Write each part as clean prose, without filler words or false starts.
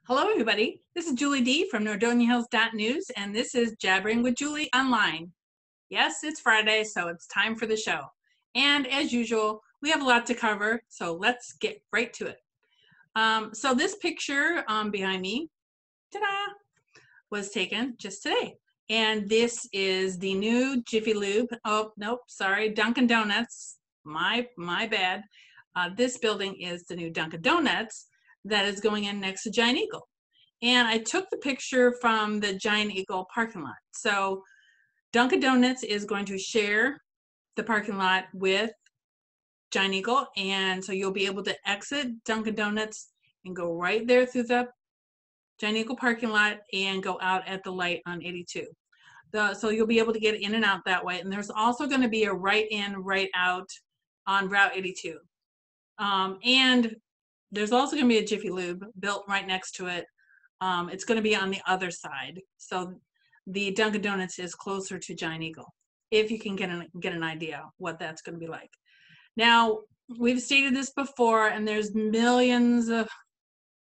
Hello, everybody. This is Julie D. from NordoniaHills.news, and this is Jabbering with Julie online. Yes, it's Friday, so it's time for the show. And as usual, we have a lot to cover, so let's get right to it. So this picture behind me, ta-da, was taken just today. And this is the new Jiffy Lube. Oh, nope, sorry, Dunkin' Donuts. My bad. This building is the new Dunkin' Donuts that is going in next to Giant Eagle. And I took the picture from the Giant Eagle parking lot. So Dunkin' Donuts is going to share the parking lot with Giant Eagle. And so you'll be able to exit Dunkin' Donuts and go right there through the Giant Eagle parking lot and go out at the light on 82. So you'll be able to get in and out that way. And there's also going to be a right in, right out on Route 82. And there's also going to be a Jiffy Lube built right next to it. It's going to be on the other side. So the Dunkin' Donuts is closer to Giant Eagle, if you can get an idea what that's going to be like. Now, we've stated this before, and there's millions of,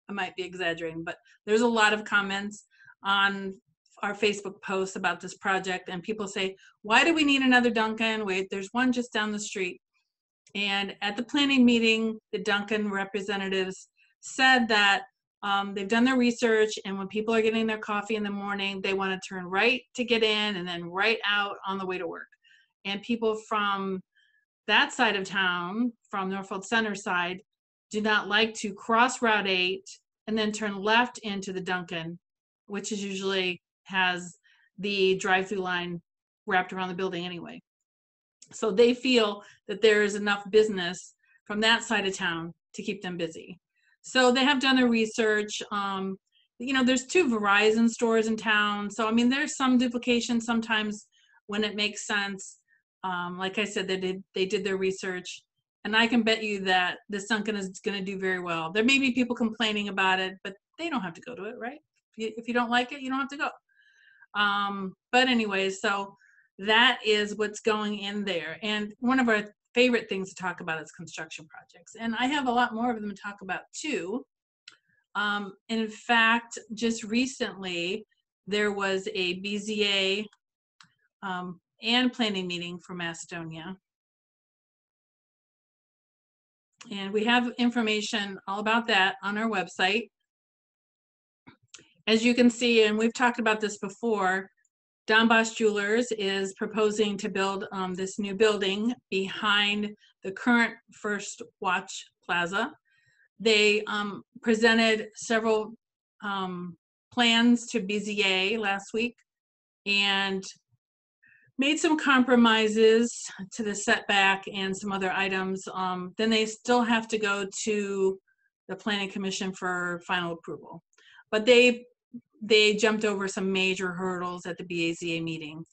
I might be exaggerating, but there's a lot of comments on our Facebook posts about this project, and people say, why do we need another Dunkin'? Wait, there's one just down the street. And at the planning meeting, the Dunkin' representatives said that they've done their research, and when people are getting their coffee in the morning, they want to turn right to get in and then right out on the way to work. And people from that side of town, from Norfolk Center side, do not like to cross Route 8 and then turn left into the Dunkin', which is usually has the drive-through line wrapped around the building anyway. So they feel that there is enough business from that side of town to keep them busy. So they have done their research. There's 2 Verizon stores in town. So, I mean, there's some duplication sometimes when it makes sense. Like I said, they did their research. And I can bet you that this Dunkin' is going to do very well. There may be people complaining about it, but they don't have to go to it, right? If you don't like it, you don't have to go. But anyways, so that is what's going in there. And one of our favorite things to talk about is construction projects. And I have a lot more of them to talk about too. In fact, just recently, there was a BZA and planning meeting for Macedonia. And we have information all about that on our website. As you can see, and we've talked about this before, Don Bosch Jewelers is proposing to build this new building behind the current First Watch Plaza. They presented several plans to BZA last week and made some compromises to the setback and some other items. Then they still have to go to the Planning Commission for final approval. But they jumped over some major hurdles at the BZA meeting,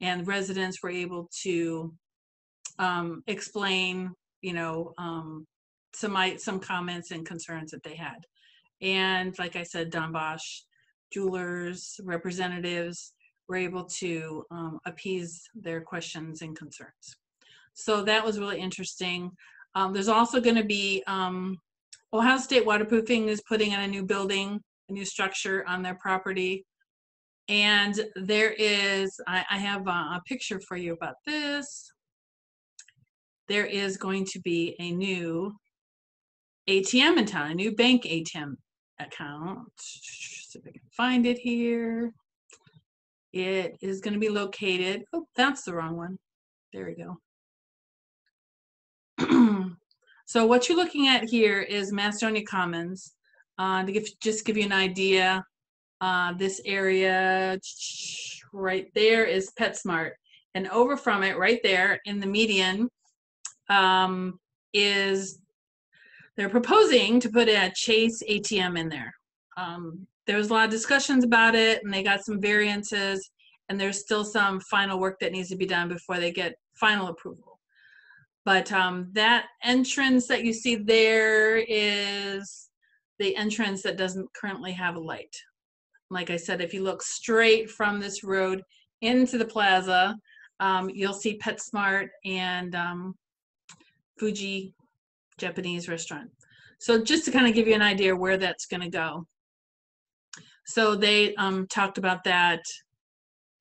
and residents were able to explain, some comments and concerns that they had. And like I said, Don Bosch Jewelers representatives were able to appease their questions and concerns. So that was really interesting. There's also going to be Ohio State Waterproofing is putting in a new building, a new structure on their property. And there is, I have a picture for you about this. There is going to be a new ATM in town, a new bank ATM account. See if I can find it here. It is going to be located, oh, that's the wrong one. There we go. So what you're looking at here is Macedonia Commons. To just give you an idea, this area right there is PetSmart, and over from it, right there in the median, they're proposing to put a Chase ATM in there. There was a lot of discussions about it, and they got some variances, and there's still some final work that needs to be done before they get final approval. But that entrance that you see there is the entrance that doesn't currently have a light. Like I said, if you look straight from this road into the plaza, you'll see PetSmart and Fuji Japanese restaurant. So just to kind of give you an idea where that's going to go. So they talked about that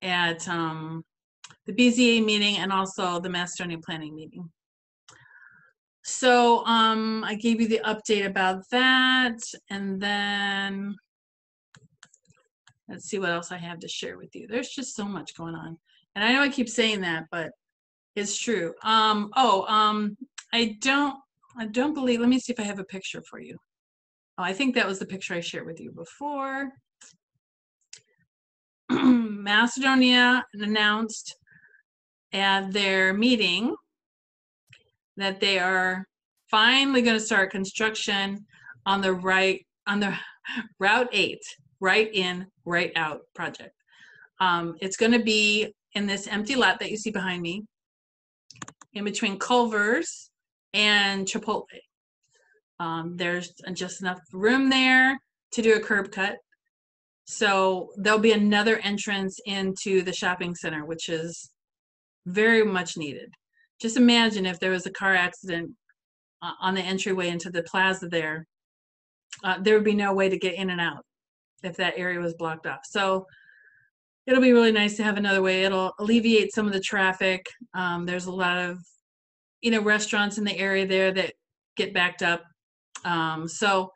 at the BZA meeting and also the Macedonia planning meeting. So I gave you the update about that, and then let's see what else I have to share with you. There's just so much going on, and I know I keep saying that, but it's true. I don't believe. Let me see if I have a picture for you. Oh, I think that was the picture I shared with you before. Macedonia announced at their meeting that they are finally going to start construction on the Route 8, right in, right out project. It's going to be in this empty lot that you see behind me, in between Culver's and Chipotle. There's just enough room there to do a curb cut. So there'll be another entrance into the shopping center, which is very much needed. Just imagine if there was a car accident on the entryway into the plaza there, there would be no way to get in and out if that area was blocked off. So it'll be really nice to have another way. It'll alleviate some of the traffic. There's a lot of, restaurants in the area there that get backed up. So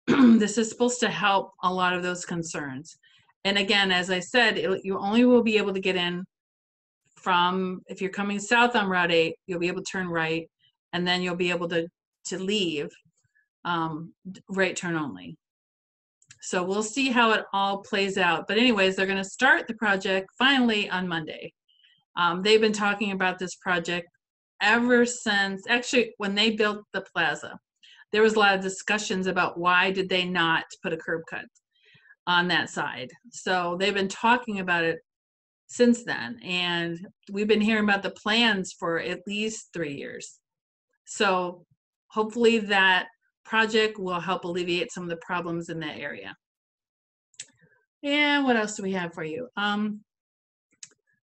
this is supposed to help a lot of those concerns. And again, as I said, you only will be able to get in from, if you're coming south on Route 8, you'll be able to turn right, and then you'll be able to leave right turn only. So we'll see how it all plays out. But anyways, they're going to start the project finally on Monday. They've been talking about this project ever since, actually, when they built the plaza. There was a lot of discussions about why did they not put a curb cut on that side. So they've been talking about it since then, and we've been hearing about the plans for at least 3 years. So hopefully that project will help alleviate some of the problems in that area. And what else do we have for you?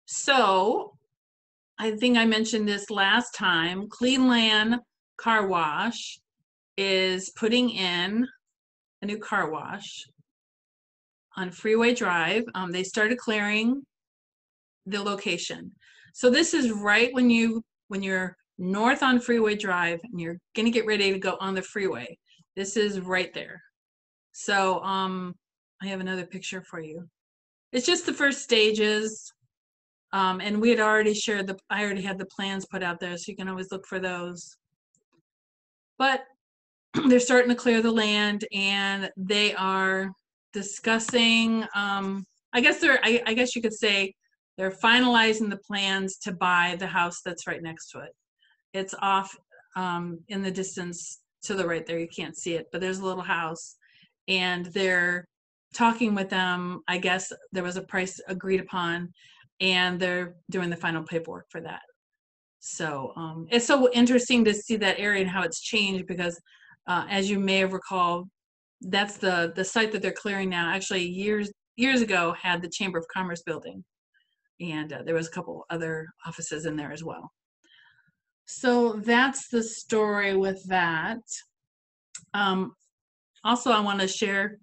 So I think I mentioned this last time. Cleveland Car Wash is putting in a new car wash on Freeway Drive. They started clearing the location. So this is right when you're north on Freeway Drive and you're gonna get ready to go on the freeway. This is right there. So I have another picture for you. It's just the first stages. And we had already shared I already had the plans put out there, so you can always look for those. But they're starting to clear the land, and they are discussing, I guess you could say they're finalizing the plans to buy the house that's right next to it. It's off in the distance to the right there. You can't see it, but there's a little house, and they're talking with them. I guess there was a price agreed upon, and they're doing the final paperwork for that. So it's so interesting to see that area and how it's changed, because as you may have recalled, that's the site that they're clearing now. Actually, years ago had the Chamber of Commerce building, and there was a couple other offices in there as well. So that's the story with that. Also, I want to share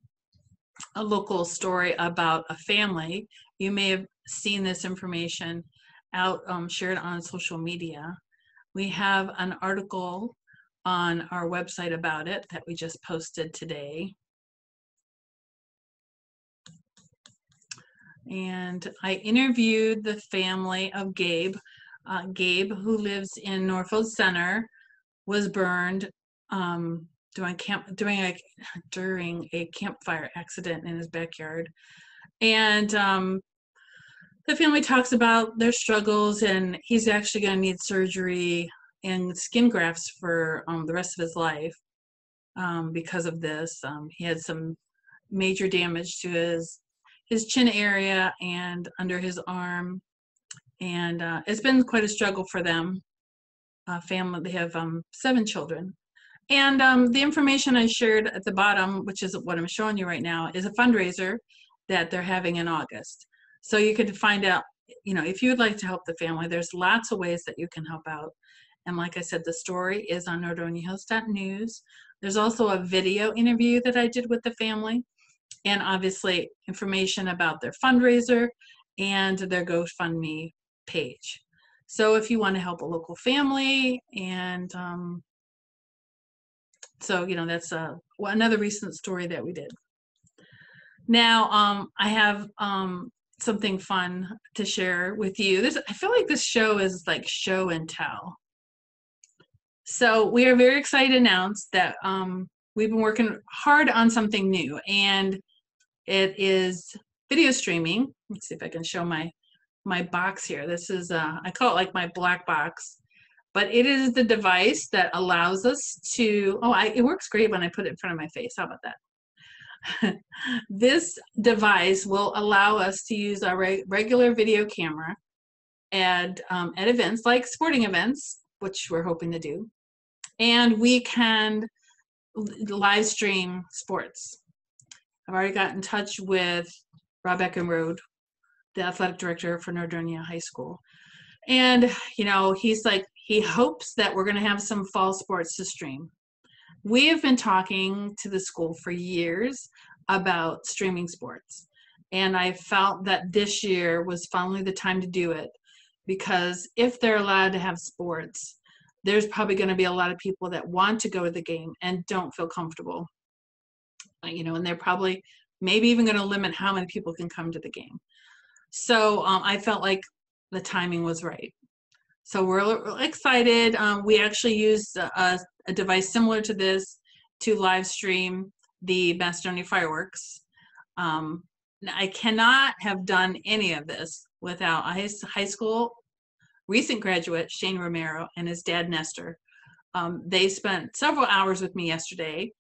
a local story about a family. You may have seen this information out shared on social media. We have an article on our website about it that we just posted today. And I interviewed the family of Gabe. Gabe, who lives in Norfolk Center, was burned during a campfire accident in his backyard. And the family talks about their struggles, and he's actually going to need surgery and skin grafts for the rest of his life because of this. He had some major damage to his chin area and under his arm, and it's been quite a struggle for them. Family, they have 7 children. And the information I shared at the bottom, which is what I'm showing you right now, is a fundraiser that they're having in August. So you could find out, if you would like to help the family, there's lots of ways that you can help out. And like I said, the story is on NordoniaHills.news. There's also a video interview that I did with the family. and obviously information about their fundraiser and their GoFundMe page. So if you want to help a local family, and so, that's another recent story that we did. Now, I have something fun to share with you. I feel like this show is like show and tell. So we are very excited to announce that we've been working hard on something new, and it is video streaming. Let's see if I can show my box here. This is, I call it like my black box, but it is the device that allows us to, it works great when I put it in front of my face. How about that? This device will allow us to use our regular video camera at events like sporting events, which we're hoping to do, and we can live stream sports. I've already got in touch with Rob Eckenrode, the athletic director for Nordonia High School, and he's like, he hopes that we're going to have some fall sports to stream. We have been talking to the school for years about streaming sports, and I felt that this year was finally the time to do it, because if they're allowed to have sports, there's probably going to be a lot of people that want to go to the game and don't feel comfortable, and they're probably maybe even going to limit how many people can come to the game. So I felt like the timing was right. So we're excited. We actually used a device similar to this to live stream the Macedonia fireworks. I cannot have done any of this without a high school recent graduate, Shane Romero, and his dad, Nestor. They spent several hours with me yesterday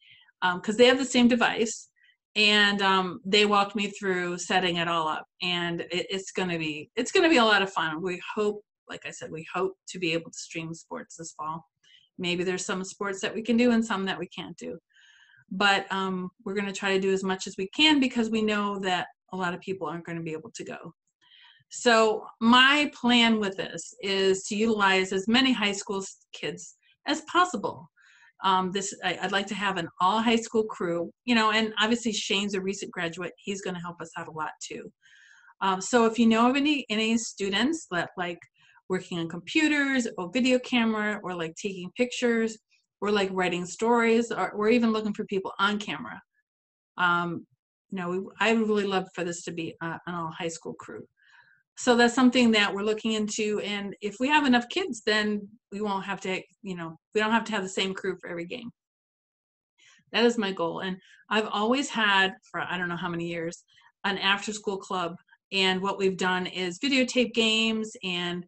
because they have the same device, and they walked me through setting it all up, and it's going to be a lot of fun. We hope, like I said, we hope to be able to stream sports this fall. Maybe there's some sports that we can do and some that we can't do, but we're going to try to do as much as we can, because we know that a lot of people aren't going to be able to go. So my plan with this is to utilize as many high school kids as possible. I'd like to have an all high school crew, and obviously Shane's a recent graduate. He's going to help us out a lot too. So if you know of any students that like working on computers or video camera, or like taking pictures, or like writing stories, or we're even looking for people on camera. I would really love for this to be an all high school crew. So that's something that we're looking into, and if we have enough kids, then we won't have to, we don't have to have the same crew for every game. That is my goal, and I've always had, for I don't know how many years, an after-school club, and what we've done is videotape games and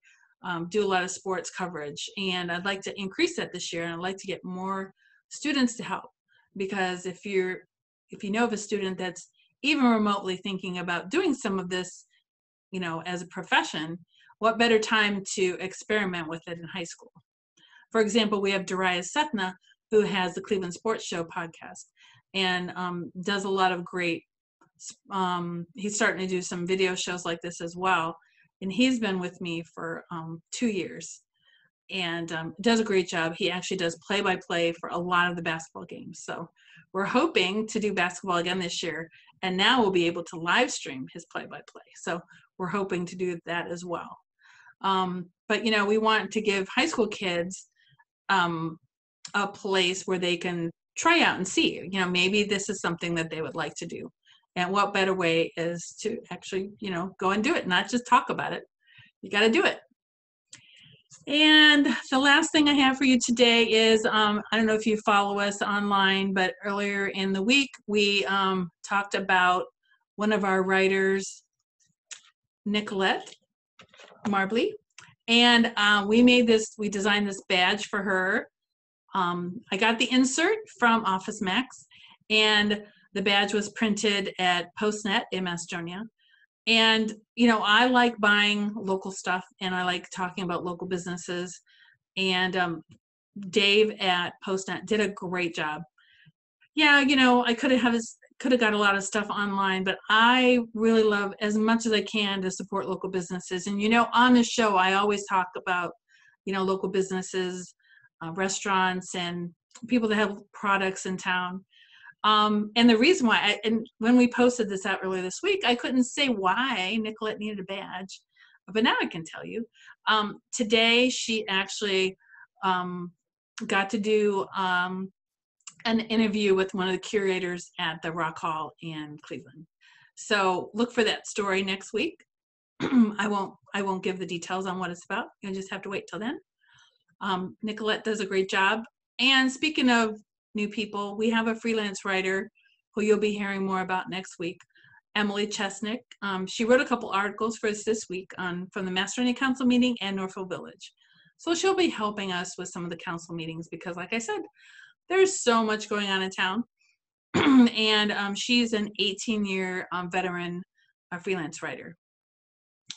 do a lot of sports coverage, and I'd like to increase that this year, and I'd like to get more students to help, because if you know of a student that's even remotely thinking about doing some of this, as a profession, what better time to experiment with it in high school? For example, we have Darius Sethna, who has the Cleveland Sports Show podcast, and does a lot of great, he's starting to do some video shows like this as well, and he's been with me for 2 years, and does a great job. He actually does play-by-play for a lot of the basketball games. So we're hoping to do basketball again this year, and now we'll be able to live stream his play-by-play. So we're hoping to do that as well. But we want to give high school kids a place where they can try out and see, maybe this is something that they would like to do. And what better way is to actually, go and do it, not just talk about it. You got to do it. And the last thing I have for you today is, I don't know if you follow us online, but earlier in the week, we talked about one of our writers, Nicolette Marbley, and we designed this badge for her. I got the insert from Office Max, and the badge was printed at PostNet in Macedonia. And, I like buying local stuff, and I like talking about local businesses. And Dave at PostNet did a great job. Yeah, I could have got a lot of stuff online, but I really love, as much as I can, to support local businesses. And, on this show, I always talk about, local businesses, restaurants, and people that have products in town. And the reason why, and when we posted this out earlier this week, I couldn't say why Nicolette needed a badge, but now I can tell you. Today, she actually got to do an interview with one of the curators at the Rock Hall in Cleveland. So look for that story next week. I won't give the details on what it's about. You'll just have to wait till then. Nicolette does a great job. And speaking of new people, we have a freelance writer who you'll be hearing more about next week, Emily Chesnick. She wrote a couple articles for us this week from the Mastermind Council meeting and Northville Village. So she'll be helping us with some of the council meetings because, like I said, there's so much going on in town. And she's an 18-year veteran freelance writer.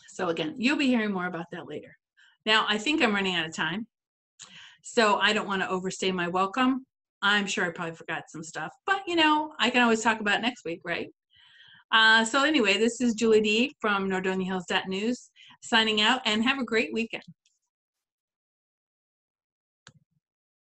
So again, you'll be hearing more about that later. Now, I think I'm running out of time, so I don't want to overstay my welcome. I'm sure I probably forgot some stuff, but I can always talk about it next week, right? So anyway, this is Julie D from NordoniaHills.news signing out, and have a great weekend.